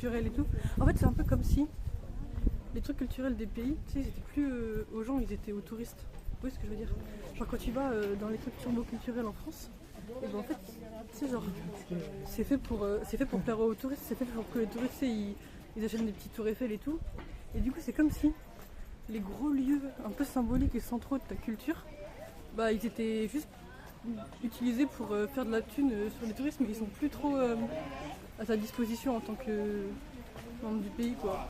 culturel et tout. En fait, c'est un peu comme si les trucs culturels des pays, tu sais, ils étaient plus aux gens, ils étaient aux touristes. Vous voyez ce que je veux dire? Genre quand tu vas dans les trucs turbo-culturels en France, et ben en fait, tu sais, genre, c'est fait pour plaire aux touristes, c'est fait pour que les touristes, tu sais, ils achètent des petits tours Eiffel et tout. Et du coup, c'est comme si les gros lieux un peu symboliques et centraux de ta culture, bah ils étaient juste utilisés pour faire de la thune sur les touristes, mais ils sont plus trop à ta disposition en tant que membre du pays, quoi.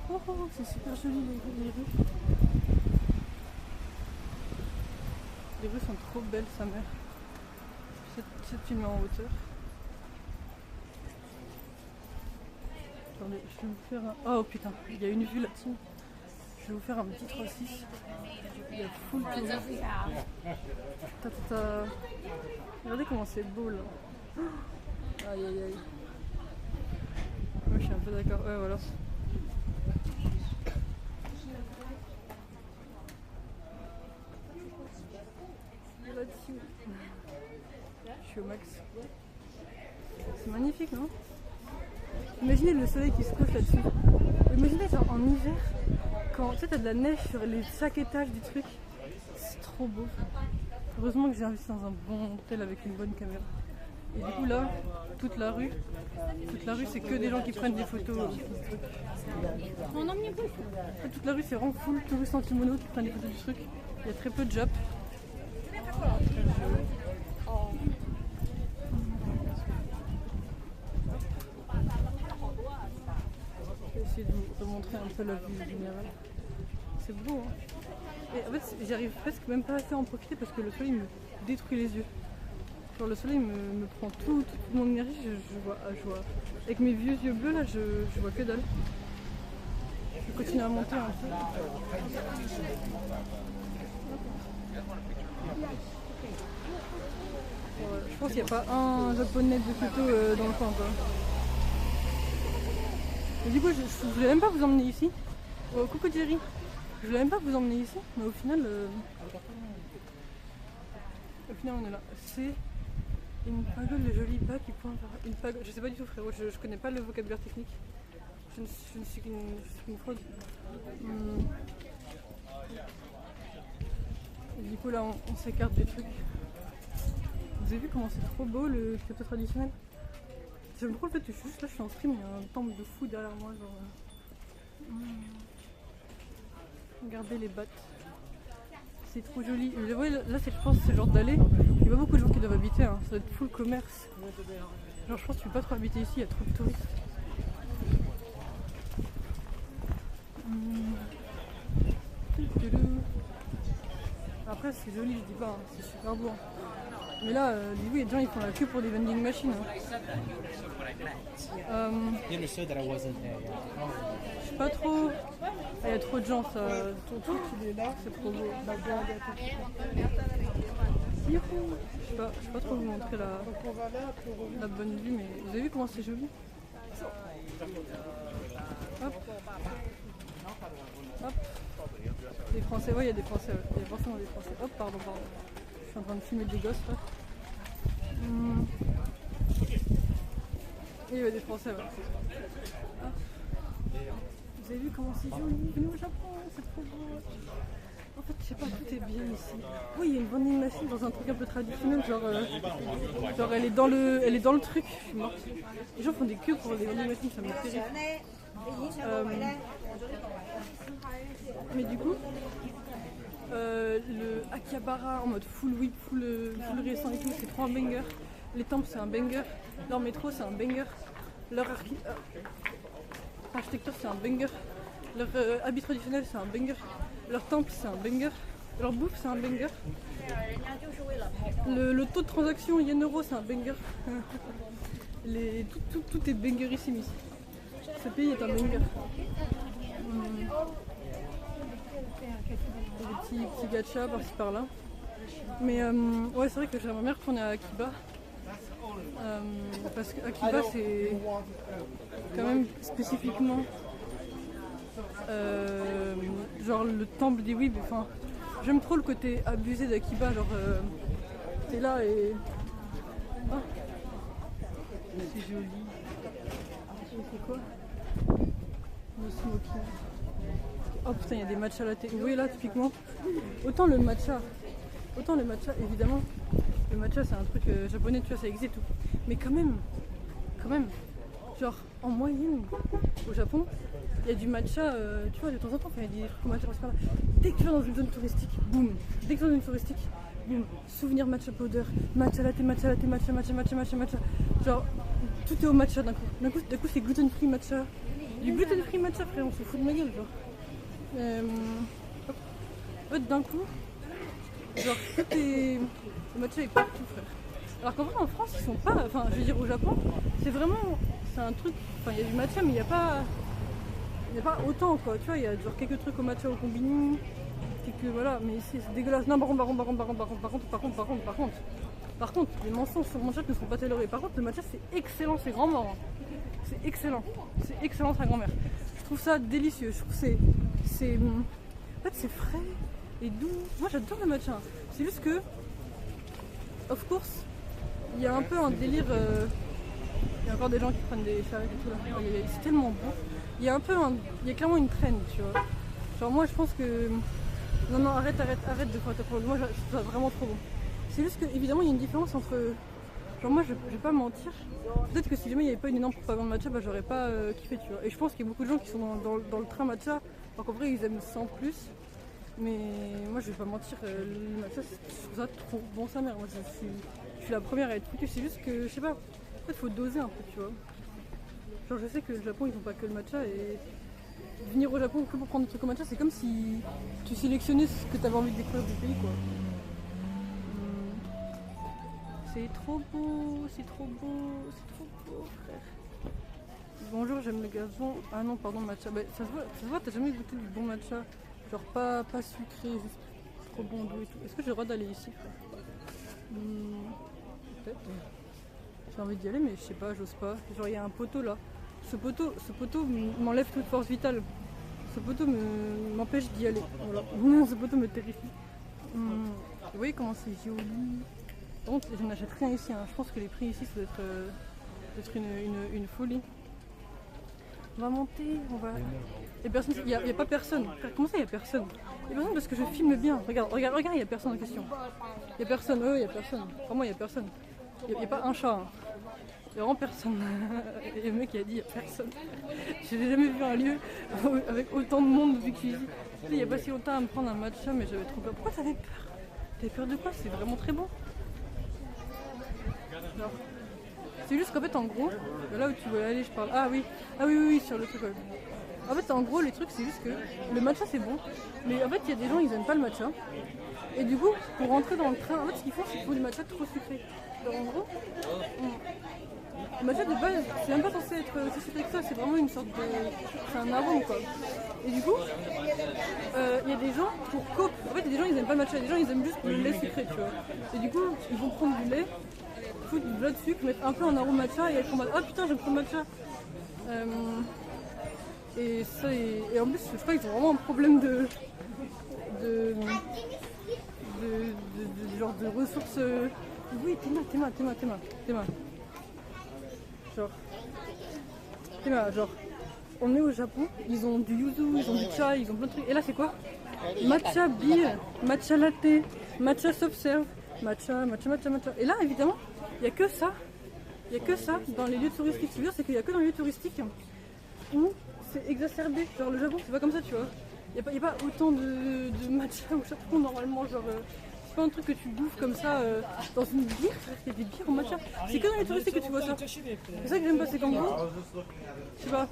Oh, c'est super joli les rues. Les rues sont trop belles, sa mère. J'essaie de filmer en hauteur. Attendez, je vais vous faire un... Oh putain, il y a une vue là-dessus. Je vais vous faire un petit 3-6. Il y a full tour. Regardez comment c'est beau là. Aïe aïe aïe. Moi je suis un peu d'accord. Ouais voilà. Là-dessus. Je suis au max. C'est magnifique, non? Imaginez le soleil qui se couche là-dessus. Imaginez genre en hiver, quand tu sais t'as de la neige sur les 5 étages du truc. C'est trop beau. Heureusement que j'ai investi dans un bon hôtel avec une bonne caméra. Et du coup là, toute la rue c'est que des gens qui prennent des photos. Toute la rue c'est vraiment full touristes en kimono qui prennent des photos du truc. Il y a très peu de Jap. Je vais essayer de vous montrer un peu la vue générale. C'est beau, hein. Et en fait, j'arrive presque même pas assez à en profiter parce que le soleil me détruit les yeux. Genre le soleil me prend toute mon énergie, je vois. Avec mes vieux yeux bleus là, je vois que dalle. Je vais continuer à monter un peu. Je pense qu'il n'y a pas un japonais de photo dans le coin, quoi. Et du coup, je voulais même pas vous emmener ici. Oh, coucou Jerry. Je voulais même pas vous emmener ici, mais au final on est là. C'est une pagode, le joli pas qui pointe vers une pagode. Je sais pas du tout, frérot, je connais pas le vocabulaire technique. Je ne suis qu'une fraude. Et du coup là on s'écarte des trucs. Vous avez vu comment c'est trop beau le Kyoto traditionnel? J'aime trop le fait que je suis juste là, je suis en stream, il y a un temple de fou derrière moi, genre. Regardez les battes. C'est trop joli. Et vous voyez, là je pense que c'est le genre d'allée. Il n'y a pas beaucoup de gens qui doivent habiter, hein. Ça doit être full commerce. Genre je pense que tu peux pas trop habiter ici, il y a trop de touristes. Après c'est joli, je dis pas, hein. C'est super beau. Hein. Mais là, du coup, il y a des gens qui font la queue pour des vending machines. Hein. Je sais pas trop. Il y a trop de gens, ça. Ton truc il est là, c'est trop beau. Je sais pas trop vous montrer la bonne vue, mais vous avez vu comment c'est joli? Hop. Hop. Des Français, ouais, il y a des Français, ouais. Il y a forcément des Français. Hop, pardon. Je suis en train de filmer des gosses là. Et il y a des Français, ouais. Hop. Vous avez vu comment c'est joli? Venez au Japon, c'est trop beau. En fait, je sais pas, tout est bien ici. Oui, il y a une vending machine dans un truc un peu traditionnel, genre elle est dans le truc. Je suis morte. Les gens font des queues pour les vending machines, ça me fait rire. Mais du coup, le Akihabara en mode full whip, full récent et tout, c'est trop un banger. Les temples, c'est un banger. Leur métro, c'est un banger. Leur architecture, c'est un banger. Leur habit traditionnel, c'est un banger. Leur temple, c'est un banger. Leur bouffe, c'est un banger. Le taux de transaction yen-euro, c'est un banger. Tout est bangerissime ici. Ce pays est un banger. Des petits gachas par-ci par-là. Mais ouais, c'est vrai que j'aimerais bien retourner à Akiba. Parce qu'Akiba, c'est quand même spécifiquement genre le temple des Weeb. Enfin, j'aime trop le côté abusé d'Akiba. Genre, t'es là et. Ah. C'est joli. C'est quoi? Le smoky. Oh putain, il y a des matchas latte. Vous voyez là, typiquement. Autant le matcha, évidemment. Le matcha, c'est un truc japonais, tu vois, ça existe et tout. Mais quand même, genre, en moyenne, au Japon, il y a du matcha, tu vois, de temps en temps, il y a des trucs au matcha, dès que tu vas dans une zone touristique, boum. Dès que tu vas dans une zone touristique, boum. Souvenir matcha powder, matcha latte, matcha. Genre, tout est au matcha d'un coup. D'un coup, c'est gluten free matcha. Du gluten free matcha, frère, on se fout de ma gueule, genre. En fait, d'un coup, genre, tout est. Le matcha est partout, frère. Alors qu'en vrai, en France, ils sont pas. Enfin, je veux dire, au Japon, c'est vraiment. C'est un truc. Enfin, il y a du matcha, mais il n'y a pas. Il n'y a pas autant, quoi. Tu vois, il y a genre quelques trucs au matcha au combini. Que voilà, mais ici, c'est dégueulasse. Non, par contre, les mensonges sur mon chat ne sont pas tolérés. Par contre, le matcha, c'est excellent, c'est grand mort. C'est excellent, sa grand-mère. Je trouve ça délicieux. Je trouve que c'est. En fait, c'est frais et doux. Moi, j'adore le matcha. C'est juste que, of course, il y a un peu un délire. Il y a encore des gens qui prennent des charrettes et tout là. C'est tellement beau. Il y a clairement une traîne, tu vois. Genre, moi, je pense que. Non, arrête de faire ta parole. Moi, je trouve ça vraiment trop bon. C'est juste que, évidemment, il y a une différence entre. Genre, moi, je vais pas mentir. Peut-être que si jamais il n'y avait pas une énorme propagande matcha, bah, j'aurais pas kiffé, tu vois. Et je pense qu'il y a beaucoup de gens qui sont dans le train matcha. Alors qu'en vrai, ils aiment ça en plus. Mais moi, je vais pas mentir, le matcha, je trouve ça trop bon, sa mère. Moi, je suis la première à être foutue. C'est juste que, je sais pas, en fait, faut doser un peu, tu vois. Genre, je sais que le Japon, ils font pas que le matcha et. Venir au Japon que pour prendre des trucs au matcha, c'est comme si tu sélectionnais ce que tu avais envie de découvrir du pays, quoi. C'est trop beau, frère. Bonjour, j'aime le gazon. Ah non, pardon, matcha. Bah, ça se voit, t'as jamais goûté du bon matcha. Genre pas sucré, juste trop bon, doux et tout. Est-ce que j'ai le droit d'aller ici, frère? Peut-être. J'ai envie d'y aller, mais je sais pas, j'ose pas. Genre, il y a un poteau là. Ce poteau m'enlève toute force vitale. Ce poteau m'empêche d'y aller. Voilà. Ce poteau me terrifie. Vous voyez comment c'est joli. Par contre, je n'achète rien ici. Hein. Je pense que les prix ici, ça doit être une folie. On va monter, il n'y a pas personne. Comment ça, il n'y a personne? Il n'y a personne parce que je filme bien. Regarde, il n'y a personne en question. Il n'y a personne, il n'y a personne. Vraiment, il n'y a personne. Il n'y a pas un chat. Hein. Il n'y a vraiment personne. Et le mec il a dit il n'y a personne. Je n'ai jamais vu un lieu avec autant de monde depuis que je suis ici. Il n'y a pas si longtemps à me prendre un matcha, mais j'avais trop peur. Pourquoi t'avais peur? T'avais peur de quoi? C'est vraiment très bon. Alors, c'est juste qu'en fait, en gros, là où tu veux aller, je parle. Ah oui, sur le truc. Ouais. En fait, en gros, les trucs, c'est juste que le matcha c'est bon, mais en fait, il y a des gens ils aiment pas le matcha. Et du coup, pour rentrer dans le train, en fait, ce qu'ils font, c'est qu'ils font du matcha trop sucré. Alors, en gros, le matcha de base, c'est même pas censé être aussi sucré que ça, c'est vraiment une sorte de. C'est un arôme quoi. Et du coup, il y a des gens pour cope. En fait, il y a des gens ils aiment pas le matcha, des gens ils aiment juste le lait sucré, tu vois. Et du coup, ils vont prendre du lait, foutre du blas de sucre, mettre un peu en arôme matcha et être en mode ah putain, j'aime trop le matcha. Et ça, et en plus, je crois qu'ils ont vraiment un problème de genre de ressources. Oui, Théma. Genre, on est au Japon, ils ont du yuzu, ils ont du chai, ils ont plein de trucs. Et là, c'est quoi? Matcha beer, matcha latte, matcha soft serve, matcha. Et là, évidemment, il n'y a que ça. Il n'y a que ça dans les lieux touristiques. Ce que je veux dire, c'est qu'il n'y a que dans les lieux touristiques où c'est exacerbé. Genre, le Japon, c'est pas comme ça, tu vois. Il n'y a pas autant de matcha au Japon, normalement. Genre, c'est pas un truc que tu bouffes comme ça dans une bière. Il y a des bières au matcha. C'est que dans les touristes que tu vois ça. C'est ça que j'aime pas, c'est qu'en gros, je sais pas.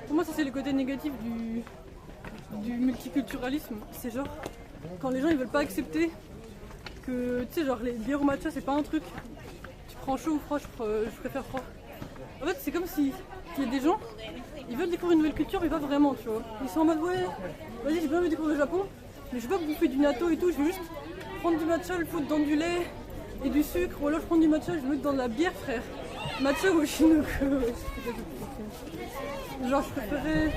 Pour moi, ça c'est le côté négatif du multiculturalisme. C'est genre, quand les gens ils veulent pas accepter que, tu sais, genre les bières au matcha c'est pas un truc. Tu prends chaud ou froid, je préfère froid. En fait, c'est comme si il y a des gens, ils veulent découvrir une nouvelle culture, mais pas vraiment, tu vois. Ils sont en mode, ouais, vas-y, j'ai bien envie de découvrir le Japon, mais je vais pas bouffer du natto et tout, je vais juste prendre du matcha, le foutre dans du lait et du sucre, ou alors je prends du matcha, je le mets dans de la bière, frère. Matcha ou Shinoko. Genre, je préférais.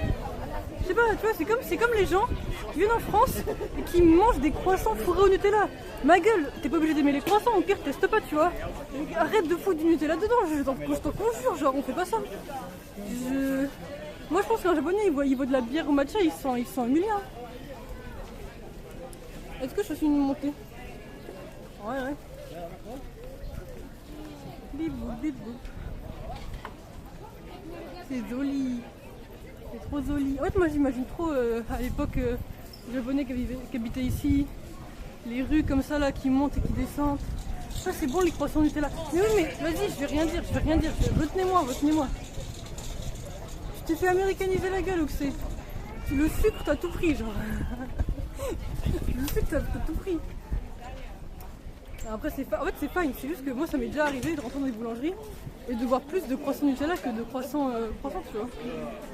Je sais pas, tu vois, c'est comme les gens qui viennent en France et qui mangent des croissants fourrés au Nutella. Ma gueule, t'es pas obligé d'aimer les croissants, au pire teste pas, tu vois. Arrête de foutre du Nutella dedans, je t'en conjure, genre on fait pas ça. Moi je pense qu'un japonais il voit de la bière au matcha, il se sent humilié. Hein. Est-ce que je suis une montée? Ouais. Bibou, bibou. C'est joli. C'est trop joli. En fait, moi j'imagine trop à l'époque les japonais qui habitaient ici, les rues comme ça là qui montent et qui descendent. Ça c'est bon les croissants Nutella. Mais oui, mais vas-y, je vais rien dire. Retenez-moi. Je t'ai fait américaniser la gueule ou que c'est. Le sucre t'as tout pris, genre. Le sucre t'as tout pris. Après, en fait, c'est fine, c'est juste que moi ça m'est déjà arrivé de rentrer dans des boulangeries et de voir plus de croissants Nutella que de croissants, tu vois.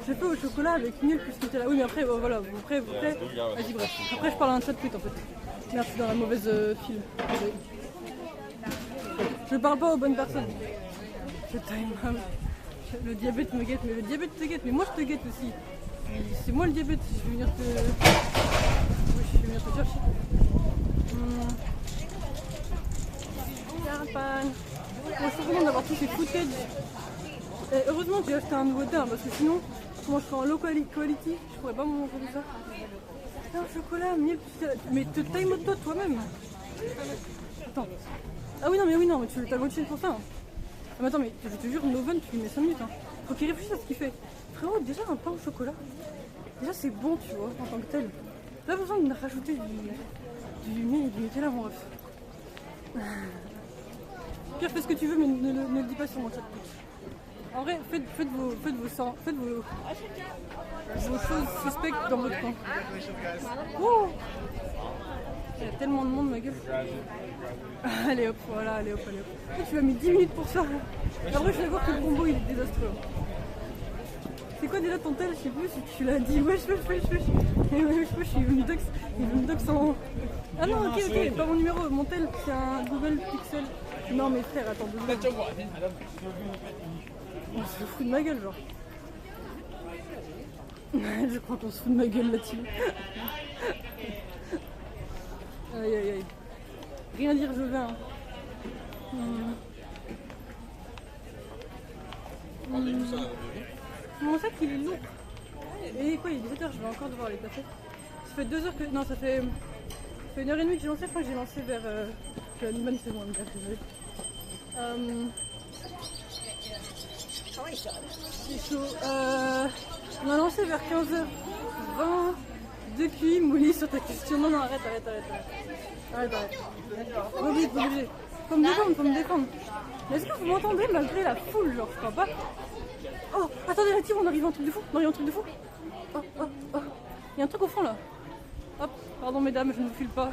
J'ai fait au chocolat avec miel plus Nutella. Oui, mais après, voilà, après, vas-y, bref. Après, je parle à un chat pute en fait. Merde, je suis dans la mauvaise file. Je parle pas aux bonnes personnes. Je time. Le diabète me guette, mais le diabète te guette, mais moi je te guette aussi. C'est moi le diabète, je vais venir te. Oui, je vais venir te chercher. Bon, je suis contente d'avoir tous ces footage. Et heureusement que j'ai acheté un nouveau thé, parce que sinon, moi je serais en low quality, je pourrais pas manger tout ça. C'est un chocolat, miel, mais te time-toi toi-même. Attends. Ah oui, non, mais tu t'as le pour ça. Hein. Ah, mais attends, mais je te jure, Noven, tu lui mets 5 minutes. Hein. Faut qu'il réfléchisse à ce qu'il fait. Frérot, déjà un pain au chocolat, déjà c'est bon, tu vois, en tant que tel. Pas besoin de rajouter du miel et du Nutella, mon ref. Pierre, fais ce que tu veux, mais ne le dis pas sur mon chat. En vrai, faites vos choses suspectes dans votre coin. Oh, il y a tellement de monde, ma gueule. Allez hop, voilà, allez hop. Tu vas mettre 10 minutes pour ça. En vrai, je vais voir que le combo il est désastreux. C'est quoi déjà ton tel? Je sais plus si tu l'as dit. Wesh. Je suis Unidox en. Ah non, ok, pas mon numéro. Mon tel, c'est un Google Pixel. Non, mais frère, attends 2 secondes. On se fout de ma gueule, genre. Je crois qu'on se fout de ma gueule là-dessus. Aïe. Rien dire, je vais. Hein. Mon sac il est lourd. Et quoi, il est 17h, je vais encore devoir les passer. Ça fait 2 heures que. Non, ça fait 1h30 que j'ai lancé, je crois que j'ai lancé vers. L'Iman c'est bon, désolé. C'est chaud. On a lancé vers 15h20. Depuis, Mouli, sur ta question. Non, arrête. Obligé. Faut me défendre. Mais est-ce que vous m'entendez malgré la foule, genre, je crois pas. Oh, attendez, là, on arrive à un truc de fou. Oh. Il y a un truc au fond là. Hop, pardon mesdames, je ne vous file pas.